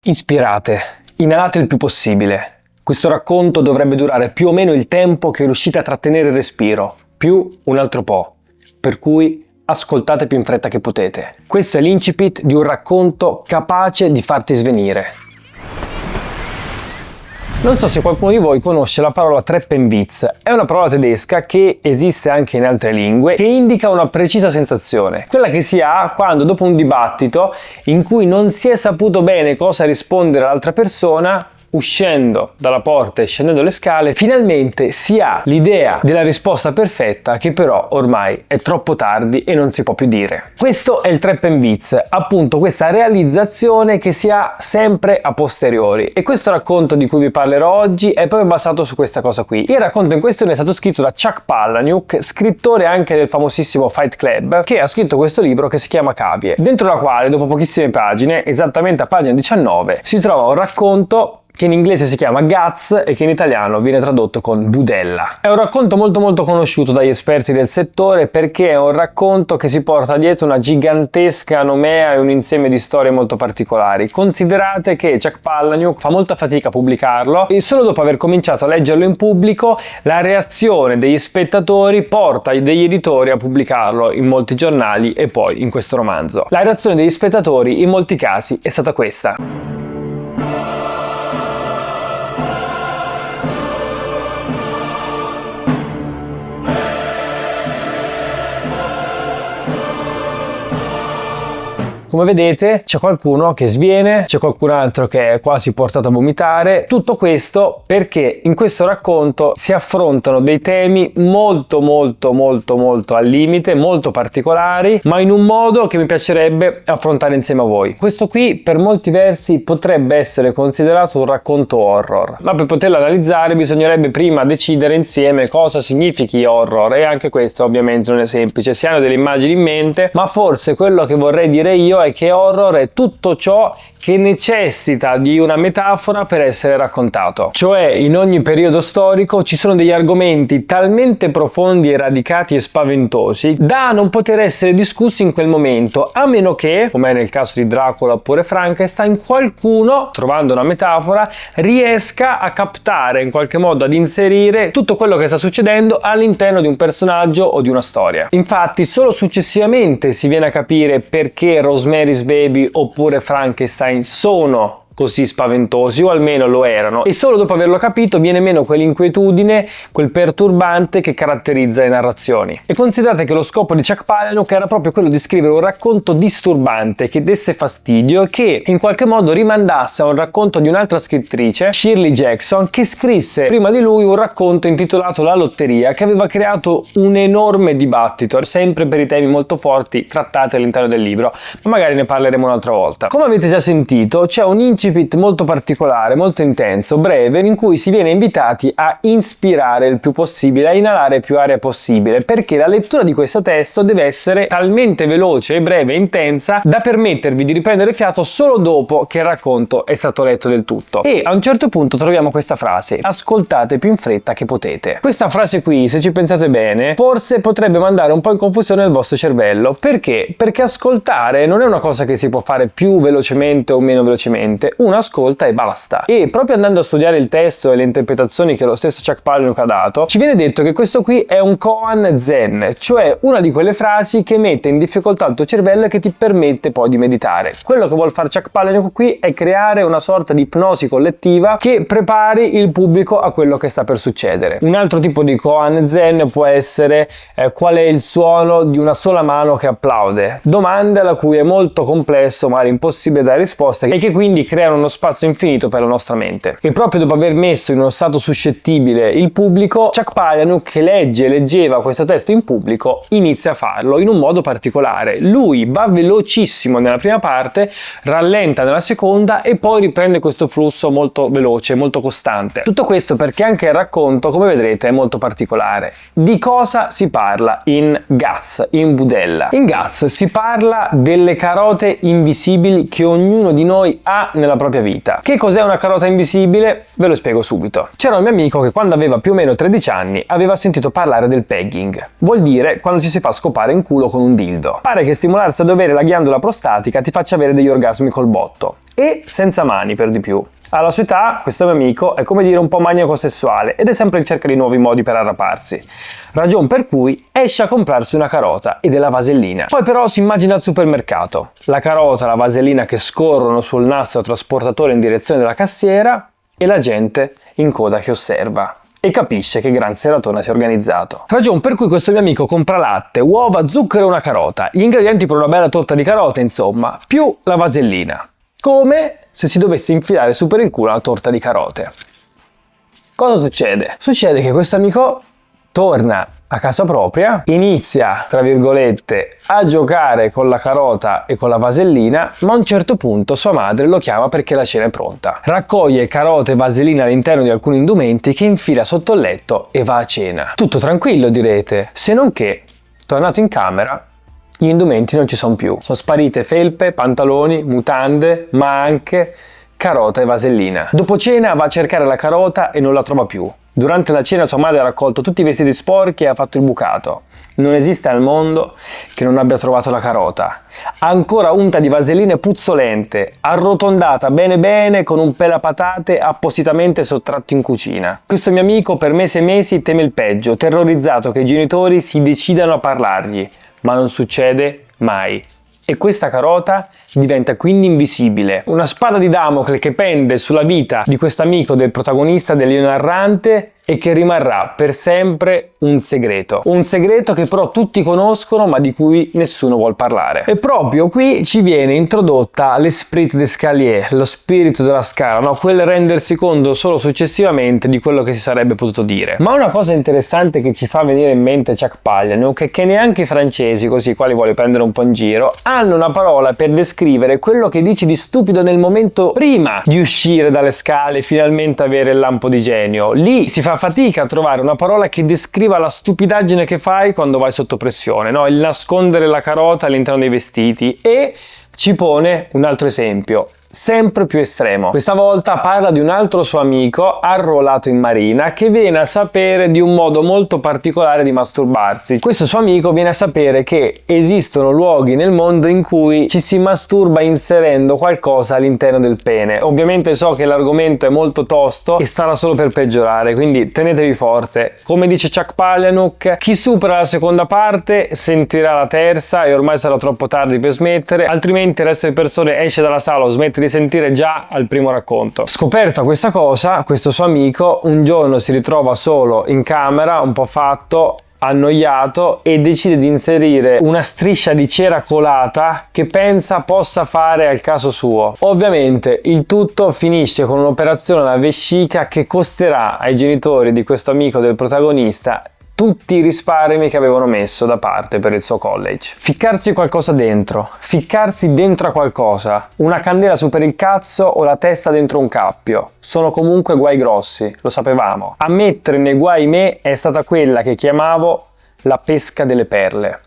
Ispirate, inalate il più possibile. Questo racconto dovrebbe durare più o meno il tempo che riuscite a trattenere il respiro, più un altro po'. Per cui ascoltate più in fretta che potete. Questo è l'incipit di un racconto capace di farti svenire. Non so se qualcuno di voi conosce la parola Treppenwitz. È una parola tedesca che esiste anche in altre lingue, che indica una precisa sensazione, quella che si ha quando dopo un dibattito in cui non si è saputo bene cosa rispondere all'altra persona, uscendo dalla porta e scendendo le scale, finalmente si ha l'idea della risposta perfetta che però ormai è troppo tardi e non si può più dire. Questo è il Treppenwitz, appunto questa realizzazione che si ha sempre a posteriori, e questo racconto di cui vi parlerò oggi è proprio basato su questa cosa qui. Il racconto in questione è stato scritto da Chuck Palahniuk, scrittore anche del famosissimo Fight Club, che ha scritto questo libro che si chiama Cavie, dentro la quale dopo pochissime pagine, esattamente a pagina 19, si trova un racconto che in inglese si chiama Guts e che in italiano viene tradotto con budella. È un racconto molto conosciuto dagli esperti del settore perché è un racconto che si porta dietro una gigantesca nomea e un insieme di storie molto particolari. Considerate che Chuck Palahniuk fa molta fatica a pubblicarlo e solo dopo aver cominciato a leggerlo in pubblico la reazione degli spettatori porta degli editori a pubblicarlo in molti giornali e poi in questo romanzo. La reazione degli spettatori in molti casi è stata questa. Come vedete c'è qualcuno che sviene, c'è qualcun altro che è quasi portato a vomitare. Tutto questo perché in questo racconto si affrontano dei temi molto al limite, molto particolari, ma in un modo che mi piacerebbe affrontare insieme a voi. Questo qui per molti versi potrebbe essere considerato un racconto horror, ma per poterlo analizzare bisognerebbe prima decidere insieme cosa significhi horror, e anche questo ovviamente non è semplice. Si hanno delle immagini in mente, ma forse quello che vorrei dire io è che horror è tutto ciò che necessita di una metafora per essere raccontato. Cioè, in ogni periodo storico ci sono degli argomenti talmente profondi e radicati e spaventosi da non poter essere discussi in quel momento, a meno che, come è nel caso di Dracula oppure Frankenstein, qualcuno, trovando una metafora, riesca a captare, in qualche modo ad inserire tutto quello che sta succedendo all'interno di un personaggio o di una storia. Infatti, solo successivamente si viene a capire perché Rosemary's Baby oppure Frankenstein sono così spaventosi, o almeno lo erano, e solo dopo averlo capito viene meno quell'inquietudine, quel perturbante che caratterizza le narrazioni. E considerate che lo scopo di Chuck Palahniuk era proprio quello di scrivere un racconto disturbante che desse fastidio e che in qualche modo rimandasse a un racconto di un'altra scrittrice, Shirley Jackson, che scrisse prima di lui un racconto intitolato La lotteria, che aveva creato un enorme dibattito, sempre per i temi molto forti trattati all'interno del libro, ma magari ne parleremo un'altra volta. Come avete già sentito, c'è un incipit molto particolare, molto intenso, breve, in cui si viene invitati a inspirare il più possibile, a inalare più aria possibile, perché la lettura di questo testo deve essere talmente veloce e breve e intensa da permettervi di riprendere fiato solo dopo che il racconto è stato letto del tutto. E a un certo punto troviamo questa frase: ascoltate più in fretta che potete. Questa frase qui, se ci pensate bene, forse potrebbe mandare un po' in confusione il vostro cervello. Perché? Perché ascoltare non è una cosa che si può fare più velocemente o meno velocemente. Uno ascolta e basta. E proprio andando a studiare il testo e le interpretazioni che lo stesso Chuck Palahniuk ha dato, ci viene detto che questo qui è un koan zen, cioè una di quelle frasi che mette in difficoltà il tuo cervello e che ti permette poi di meditare. Quello che vuol fare Chuck Palahniuk qui è creare una sorta di ipnosi collettiva che prepari il pubblico a quello che sta per succedere. Un altro tipo di koan zen può essere qual è il suono di una sola mano che applaude, domande alla cui è molto complesso, magari impossibile dare risposte, e che quindi creano uno spazio infinito per la nostra mente. E proprio dopo aver messo in uno stato suscettibile il pubblico, Chuck Palahniuk, che leggeva questo testo in pubblico, inizia a farlo in un modo particolare. Lui va velocissimo nella prima parte, rallenta nella seconda e poi riprende questo flusso molto veloce, molto costante. Tutto questo perché anche il racconto, come vedrete, è molto particolare. Di cosa si parla in Guts, in budella? In Guts si parla delle carote invisibili che ognuno di noi ha nella nella propria vita. Che cos'è una carota invisibile? Ve lo spiego subito. C'era un mio amico che quando aveva più o meno 13 anni aveva sentito parlare del pegging. Vuol dire quando ci si fa scopare in culo con un dildo. Pare che stimolarsi a dovere la ghiandola prostatica ti faccia avere degli orgasmi col botto. E senza mani per di più. Alla sua età, questo mio amico è come dire un po' maniaco sessuale ed è sempre in cerca di nuovi modi per arraparsi. Ragion per cui esce a comprarsi una carota e della vasellina. Poi però si immagina al supermercato. La carota e la vasellina che scorrono sul nastro trasportatore in direzione della cassiera e la gente in coda che osserva. E capisce che gran seratona si è organizzato. Ragion per cui questo mio amico compra latte, uova, zucchero e una carota. Gli ingredienti per una bella torta di carote, insomma, più la vasellina. Come se si dovesse infilare su per il culo una torta di carote. Cosa succede? Succede che questo amico torna a casa propria, inizia, tra virgolette, a giocare con la carota e con la vasellina, ma a un certo punto sua madre lo chiama perché la cena è pronta. Raccoglie carote e vasellina all'interno di alcuni indumenti che infila sotto il letto e va a cena. Tutto tranquillo, direte, se non che, tornato in camera, gli indumenti non ci sono più. Sono sparite felpe, pantaloni, mutande, ma anche carota e vasellina. Dopo cena va a cercare la carota e non la trova più. Durante la cena sua madre ha raccolto tutti i vestiti sporchi e ha fatto il bucato. Non esiste al mondo che non abbia trovato la carota. Ancora unta di vaselline puzzolente, arrotondata bene bene con un pelapatate appositamente sottratto in cucina. Questo mio amico per mesi e mesi teme il peggio, terrorizzato che i genitori si decidano a parlargli. Ma non succede mai. E questa carota diventa quindi invisibile. Una spada di Damocle che pende sulla vita di questo amico del protagonista del Lione Errante e che rimarrà per sempre un segreto. Un segreto che però tutti conoscono ma di cui nessuno vuol parlare. E proprio qui ci viene introdotta l'esprit d'escalier, lo spirito della scala, no? Quel rendersi conto solo successivamente di quello che si sarebbe potuto dire. Ma una cosa interessante che ci fa venire in mente Chuck Palahniuk è che neanche i francesi, così quali vuole prendere un po' in giro, hanno una parola per descrivere quello che dici di stupido nel momento prima di uscire dalle scale e finalmente avere il lampo di genio. Lì si fa fatica a trovare una parola che descriva la stupidaggine che fai quando vai sotto pressione, no? Il nascondere la carota all'interno dei vestiti. E ci pone un altro esempio, sempre più estremo. Questa volta parla di un altro suo amico arruolato in marina che viene a sapere di un modo molto particolare di masturbarsi. Questo suo amico viene a sapere che esistono luoghi nel mondo in cui ci si masturba inserendo qualcosa all'interno del pene. Ovviamente so che l'argomento è molto tosto e starà solo per peggiorare, quindi tenetevi forte. Come dice Chuck Palahniuk, chi supera la seconda parte sentirà la terza e ormai sarà troppo tardi per smettere, altrimenti il resto delle persone esce dalla sala o smette di sentire già al primo racconto. Scoperta questa cosa, questo suo amico un giorno si ritrova solo in camera, un po' fatto, annoiato, e decide di inserire una striscia di cera colata che pensa possa fare al caso suo. Ovviamente il tutto finisce con un'operazione alla vescica che costerà ai genitori di questo amico del protagonista tutti i risparmi che avevano messo da parte per il suo college. Ficcarsi qualcosa dentro, ficcarsi dentro a qualcosa, una candela su per il cazzo o la testa dentro un cappio, sono comunque guai grossi, lo sapevamo. A mettere nei guai me è stata quella che chiamavo la pesca delle perle.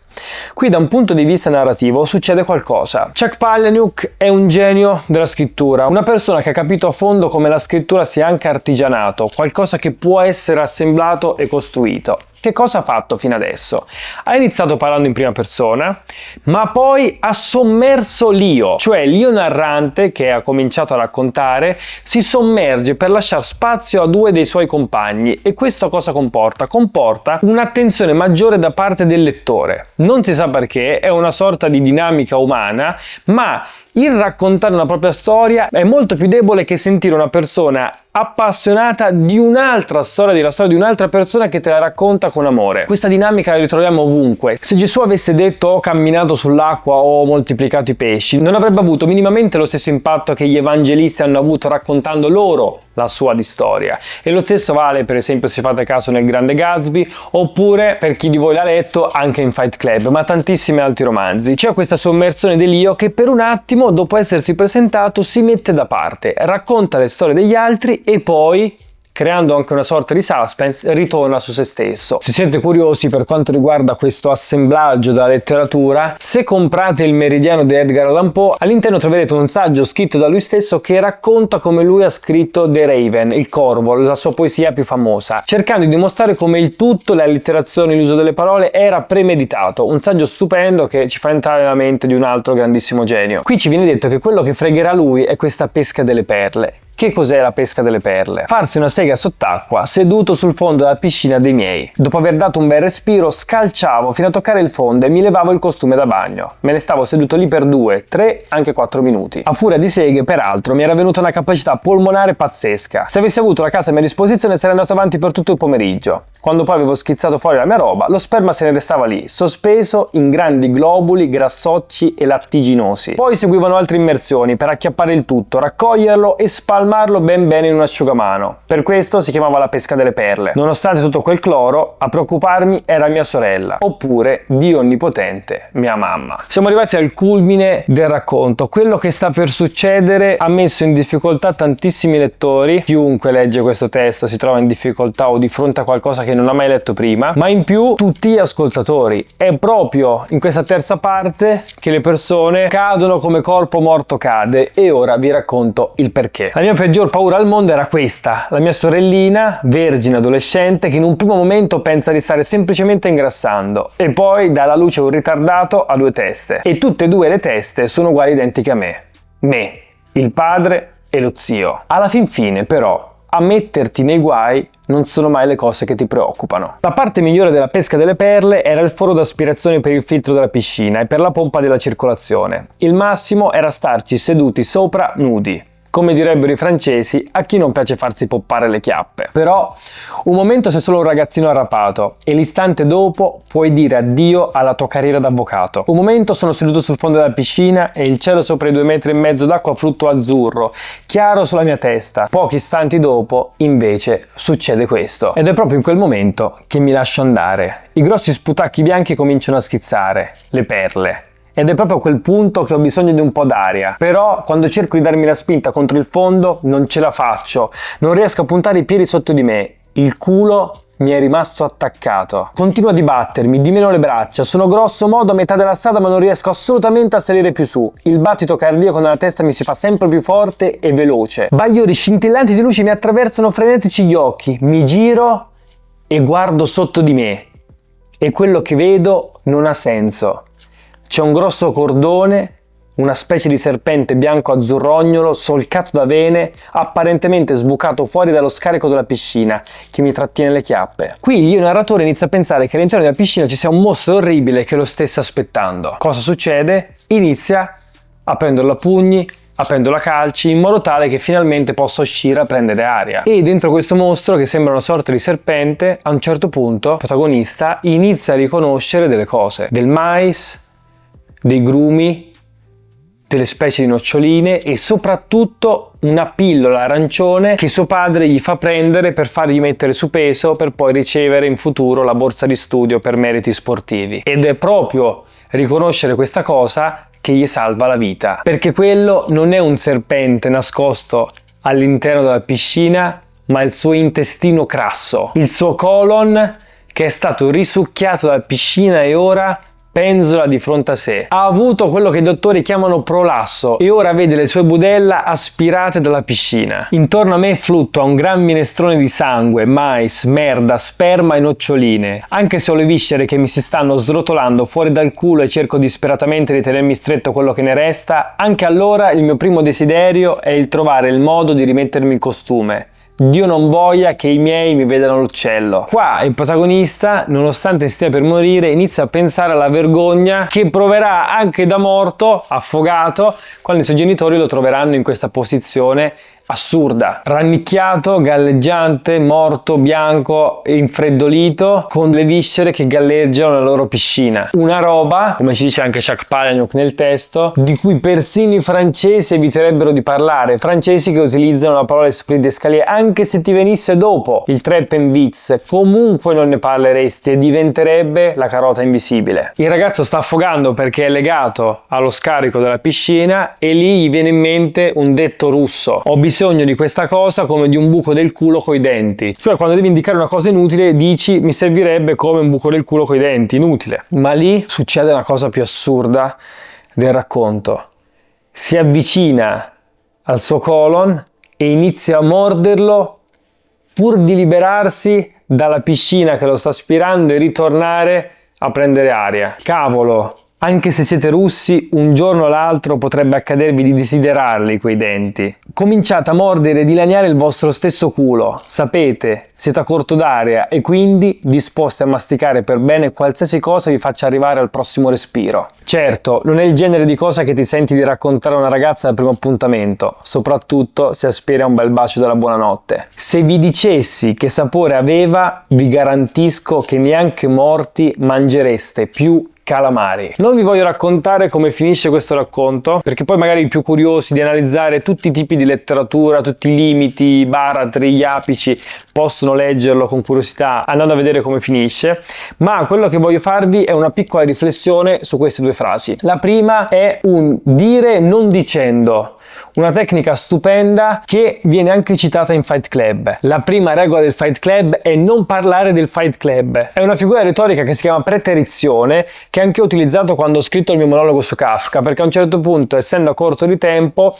Qui da un punto di vista narrativo succede qualcosa. Chuck Palahniuk è un genio della scrittura, una persona che ha capito a fondo come la scrittura sia anche artigianato, qualcosa che può essere assemblato e costruito. Che cosa ha fatto fino adesso? Ha iniziato parlando in prima persona, ma poi ha sommerso l'io, cioè l'io narrante che ha cominciato a raccontare si sommerge per lasciare spazio a due dei suoi compagni. E questo cosa comporta? Comporta un'attenzione maggiore da parte del lettore. Non si sa perché, è una sorta di dinamica umana, ma il raccontare una propria storia è molto più debole che sentire una persona appassionata di un'altra storia, della storia di un'altra persona che te la racconta con amore. Questa dinamica la ritroviamo ovunque. Se Gesù avesse detto ho camminato sull'acqua o ho moltiplicato i pesci, non avrebbe avuto minimamente lo stesso impatto che gli evangelisti hanno avuto raccontando loro la sua di storia. E lo stesso vale per esempio, se fate caso, nel Grande Gatsby, oppure per chi di voi l'ha letto anche in Fight Club, ma tantissimi altri romanzi. C'è questa sommersione dell'io che per un attimo, dopo essersi presentato, si mette da parte, racconta le storie degli altri e poi creando anche una sorta di suspense, ritorna su se stesso. Se siete curiosi per quanto riguarda questo assemblaggio della letteratura, se comprate il Meridiano di Edgar Allan Poe, all'interno troverete un saggio scritto da lui stesso che racconta come lui ha scritto The Raven, il Corvo, la sua poesia più famosa, cercando di dimostrare come il tutto, le allitterazioni, l'uso delle parole era premeditato. Un saggio stupendo che ci fa entrare nella mente di un altro grandissimo genio. Qui ci viene detto che quello che fregherà lui è questa pesca delle perle. Che cos'è la pesca delle perle? Farsi una sega sott'acqua seduto sul fondo della piscina dei miei. Dopo aver dato un bel respiro, scalciavo fino a toccare il fondo e mi levavo il costume da bagno. Me ne stavo seduto lì per 2, 3, anche 4 minuti. A furia di seghe, peraltro, mi era venuta una capacità polmonare pazzesca. Se avessi avuto la casa a mia disposizione sarei andato avanti per tutto il pomeriggio. Quando poi avevo schizzato fuori la mia roba, lo sperma se ne restava lì, sospeso in grandi globuli grassocci e lattiginosi. Poi seguivano altre immersioni per acchiappare il tutto, raccoglierlo e spalmarlo ben bene in un asciugamano. Per questo si chiamava la pesca delle perle. Nonostante tutto quel cloro, a preoccuparmi era mia sorella, oppure Dio onnipotente, mia mamma. Siamo arrivati al culmine del racconto. Quello che sta per succedere ha messo in difficoltà tantissimi lettori. Chiunque legge questo testo si trova in difficoltà o di fronte a qualcosa che non ha mai letto prima, ma in più tutti gli ascoltatori. È proprio in questa terza parte che le persone cadono come corpo morto cade, e ora vi racconto il perché. La mia peggior paura al mondo era questa: la mia sorellina, vergine adolescente, che in un primo momento pensa di stare semplicemente ingrassando e poi dà alla luce un ritardato a 2 teste, e tutte e 2 le teste sono uguali identiche a me, il padre e lo zio. Alla fin fine però a metterti nei guai non sono mai le cose che ti preoccupano. La parte migliore della pesca delle perle era il foro d'aspirazione per il filtro della piscina e per la pompa della circolazione. Il massimo era starci seduti sopra nudi. Come direbbero i francesi, a chi non piace farsi poppare le chiappe. Però un momento sei solo un ragazzino arrapato e l'istante dopo puoi dire addio alla tua carriera d'avvocato. Un momento sono seduto sul fondo della piscina e il cielo sopra i 2,5 metri d'acqua fluttua azzurro, chiaro sulla mia testa. Pochi istanti dopo, invece, succede questo. Ed è proprio in quel momento che mi lascio andare. I grossi sputacchi bianchi cominciano a schizzare, le perle. Ed è proprio a quel punto che ho bisogno di un po' d'aria. Però quando cerco di darmi la spinta contro il fondo non ce la faccio. Non riesco a puntare i piedi sotto di me. Il culo mi è rimasto attaccato. Continuo a dibattermi, dimeno le braccia. Sono grosso modo a metà della strada ma non riesco assolutamente a salire più su. Il battito cardiaco nella testa mi si fa sempre più forte e veloce. Bagliori scintillanti di luce mi attraversano frenetici gli occhi. Mi giro e guardo sotto di me. E quello che vedo non ha senso. C'è un grosso cordone, una specie di serpente bianco-azzurrognolo solcato da vene, apparentemente sbucato fuori dallo scarico della piscina, che mi trattiene le chiappe. Qui il narratore inizia a pensare che all'interno della piscina ci sia un mostro orribile che lo stesse aspettando. Cosa succede? Inizia a prenderlo a pugni, a prenderlo a calci, in modo tale che finalmente possa uscire a prendere aria. E dentro questo mostro, che sembra una sorta di serpente, a un certo punto il protagonista inizia a riconoscere delle cose, del mais, dei grumi, delle specie di noccioline e soprattutto una pillola arancione che suo padre gli fa prendere per fargli mettere su peso per poi ricevere in futuro la borsa di studio per meriti sportivi. Ed è proprio riconoscere questa cosa che gli salva la vita, perché quello non è un serpente nascosto all'interno della piscina, ma il suo intestino crasso, il suo colon che è stato risucchiato dalla piscina e ora penzola di fronte a sé. Ha avuto quello che i dottori chiamano prolasso e ora vede le sue budella aspirate dalla piscina. Intorno a me fluttua un gran minestrone di sangue, mais, merda, sperma e noccioline. Anche se ho le viscere che mi si stanno srotolando fuori dal culo e cerco disperatamente di tenermi stretto quello che ne resta, anche allora il mio primo desiderio è il trovare il modo di rimettermi il costume. Dio non voglia che i miei mi vedano l'uccello. Qua il protagonista, nonostante stia per morire, inizia a pensare alla vergogna che proverà anche da morto, affogato, quando i suoi genitori lo troveranno in questa posizione assurda, rannicchiato, galleggiante, morto, bianco, infreddolito, con le viscere che galleggiano nella loro piscina. Una roba, come ci dice anche Chuck Palahniuk nel testo, di cui persino i francesi eviterebbero di parlare, francesi che utilizzano la parola esprit d'escalier. Anche se ti venisse dopo il Treppenwitz, comunque non ne parleresti e diventerebbe la carota invisibile. Il ragazzo sta affogando perché è legato allo scarico della piscina e lì gli viene in mente un detto russo: ho bisogno bisogno di questa cosa come di un buco del culo coi denti. Cioè, quando devi indicare una cosa inutile dici mi servirebbe come un buco del culo coi denti, inutile. Ma lì succede una cosa più assurda del racconto. Si avvicina al suo colon e inizia a morderlo pur di liberarsi dalla piscina che lo sta aspirando e ritornare a prendere aria. Cavolo! Anche se siete russi, un giorno o l'altro potrebbe accadervi di desiderarli quei denti. Cominciate a mordere e dilaniare il vostro stesso culo. Sapete, siete a corto d'aria e quindi disposti a masticare per bene qualsiasi cosa vi faccia arrivare al prossimo respiro. Certo, non è il genere di cosa che ti senti di raccontare a una ragazza al primo appuntamento, soprattutto se aspira a un bel bacio della buonanotte. Se vi dicessi che sapore aveva, vi garantisco che neanche morti mangereste più calamari. Non vi voglio raccontare come finisce questo racconto, perché poi magari i più curiosi di analizzare tutti i tipi di letteratura, tutti i limiti, i baratri, gli apici, possono leggerlo con curiosità andando a vedere come finisce, ma quello che voglio farvi è una piccola riflessione su queste due frasi. La prima è un dire non dicendo, una tecnica stupenda che viene anche citata in Fight Club. La prima regola del Fight Club è non parlare del Fight Club. È una figura retorica che si chiama preterizione, che anche ho utilizzato quando ho scritto il mio monologo su Kafka, perché a un certo punto, essendo a corto di tempo,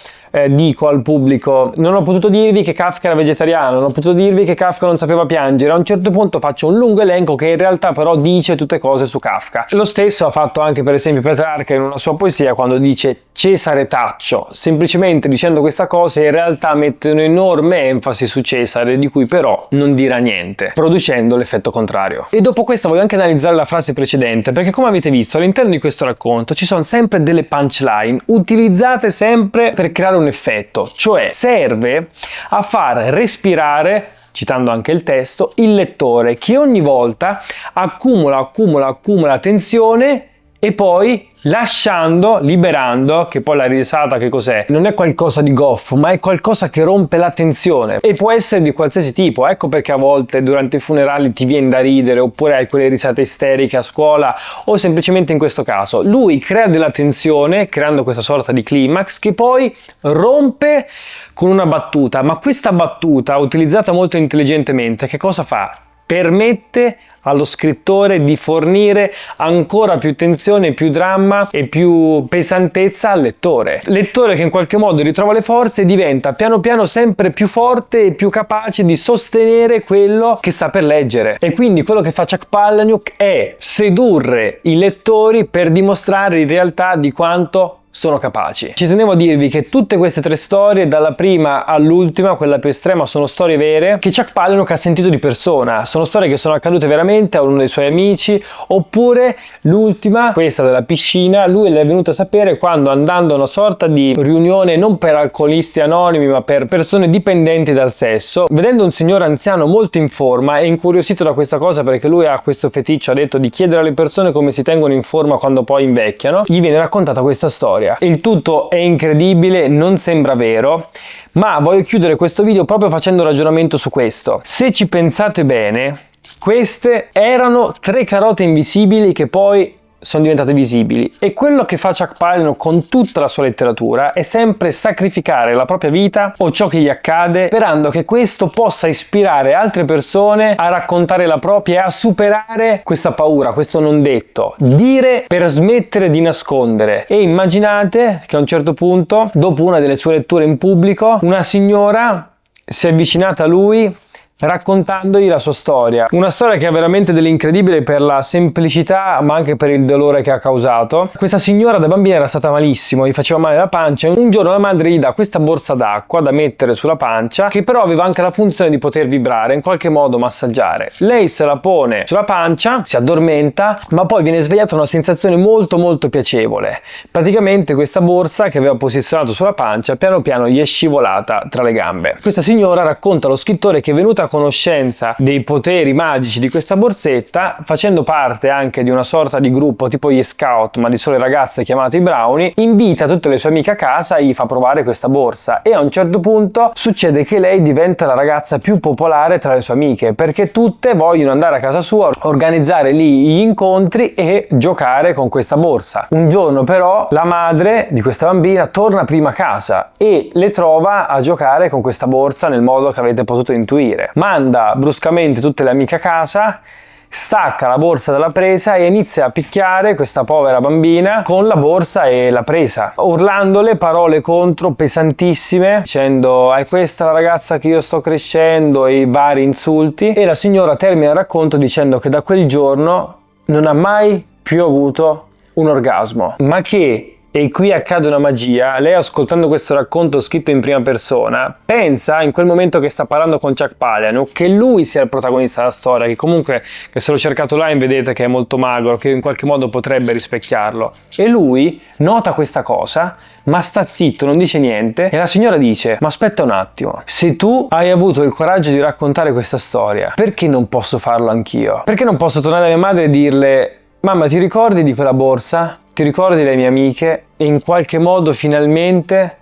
dico al pubblico: non ho potuto dirvi che Kafka era vegetariano, non ho potuto dirvi che Kafka non sapeva piangere. A un certo punto faccio un lungo elenco che in realtà però dice tutte cose su Kafka. Lo stesso ha fatto anche per esempio Petrarca in una sua poesia, quando dice Cesare Taccio. Semplicemente dicendo questa cosa in realtà mette un'enorme enfasi su Cesare, di cui però non dirà niente, producendo l'effetto contrario. E dopo questa voglio anche analizzare la frase precedente, perché come avete visto all'interno di questo racconto ci sono sempre delle punchline utilizzate sempre per creare un effetto, cioè serve a far respirare, citando anche il testo, il lettore, che ogni volta accumula tensione e poi lasciando, liberando, che poi la risata che cos'è? Non è qualcosa di goffo, ma è qualcosa che rompe la tensione e può essere di qualsiasi tipo. Ecco perché a volte durante i funerali ti viene da ridere, oppure hai quelle risate isteriche a scuola, o semplicemente in questo caso. Lui crea della tensione, creando questa sorta di climax che poi rompe con una battuta, ma questa battuta, utilizzata molto intelligentemente, che cosa fa? Permette allo scrittore di fornire ancora più tensione, più dramma e più pesantezza al lettore. Lettore che in qualche modo ritrova le forze e diventa piano piano sempre più forte e più capace di sostenere quello che sta per leggere. E quindi quello che fa Chuck Palahniuk è sedurre i lettori per dimostrare in realtà di quanto sono capaci. Ci tenevo a dirvi che tutte queste tre storie, dalla prima all'ultima, quella più estrema, sono storie vere che Chuck Palahniuk ha sentito di persona. Sono storie che sono accadute veramente a uno dei suoi amici, oppure l'ultima, questa della piscina, lui l'è venuto a sapere quando, andando a una sorta di riunione non per alcolisti anonimi ma per persone dipendenti dal sesso, vedendo un signore anziano molto in forma e incuriosito da questa cosa, perché lui ha questo feticcio, ha detto, di chiedere alle persone come si tengono in forma quando poi invecchiano, gli viene raccontata questa storia. Il tutto è incredibile, non sembra vero, ma voglio chiudere questo video proprio facendo un ragionamento su questo. Se ci pensate bene, queste erano tre carote invisibili che poi sono diventate visibili, e quello che fa Chuck Palahniuk con tutta la sua letteratura è sempre sacrificare la propria vita o ciò che gli accade, sperando che questo possa ispirare altre persone a raccontare la propria e a superare questa paura, questo non detto. Dire per smettere di nascondere. E immaginate che a un certo punto, dopo una delle sue letture in pubblico, una signora si è avvicinata a lui raccontandogli la sua storia, una storia che ha veramente dell'incredibile per la semplicità ma anche per il dolore che ha causato. Questa signora da bambina era stata malissimo, gli faceva male la pancia. Un giorno la madre gli dà questa borsa d'acqua da mettere sulla pancia, che però aveva anche la funzione di poter vibrare, in qualche modo massaggiare. Lei se la pone sulla pancia, si addormenta, ma poi viene svegliata da una sensazione molto molto piacevole. Praticamente questa borsa che aveva posizionato sulla pancia piano piano gli è scivolata tra le gambe. Questa signora racconta allo scrittore che è venuta venuta a conoscenza dei poteri magici di questa borsetta, facendo parte anche di una sorta di gruppo tipo gli scout, ma di sole ragazze chiamate i brownie, invita tutte le sue amiche a casa e gli fa provare questa borsa, e a un certo punto succede che lei diventa la ragazza più popolare tra le sue amiche, perché tutte vogliono andare a casa sua, organizzare lì gli incontri e giocare con questa borsa. Un giorno però la madre di questa bambina torna prima a casa e le trova a giocare con questa borsa nel modo che avete potuto intuire. Manda bruscamente tutte le amiche a casa, stacca la borsa dalla presa e inizia a picchiare questa povera bambina con la borsa e la presa, urlandole parole contro pesantissime, dicendo è questa la ragazza che io sto crescendo, e i vari insulti. E la signora termina il racconto dicendo che da quel giorno non ha mai più avuto un orgasmo, ma che, e qui accade una magia, lei ascoltando questo racconto scritto in prima persona pensa in quel momento che sta parlando con Chuck Palahniuk che lui sia il protagonista della storia, che comunque, che se l'ho cercato online vedete che è molto magro, che in qualche modo potrebbe rispecchiarlo, e lui nota questa cosa ma sta zitto, non dice niente, e la signora dice ma aspetta un attimo, se tu hai avuto il coraggio di raccontare questa storia, perché non posso farlo anch'io? Perché non posso tornare a mia madre e dirle mamma, ti ricordi di quella borsa? Ti ricordi le mie amiche? E in qualche modo finalmente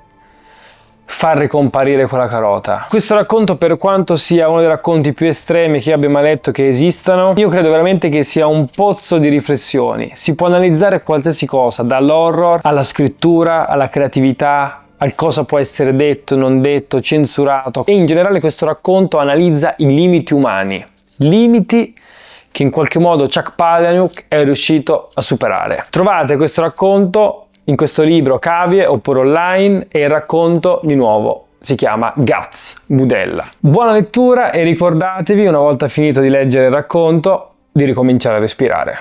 far ricomparire quella carota. Questo racconto, per quanto sia uno dei racconti più estremi che io abbia mai letto che esistano, io credo veramente che sia un pozzo di riflessioni. Si può analizzare qualsiasi cosa, dall'horror alla scrittura, alla creatività, al cosa può essere detto, non detto, censurato, e in generale questo racconto analizza i limiti umani, limiti che in qualche modo Chuck Palahniuk è riuscito a superare. Trovate questo racconto in questo libro Cavie oppure online, e il racconto di nuovo si chiama Guts, Budella. Buona lettura e ricordatevi, una volta finito di leggere il racconto, di ricominciare a respirare.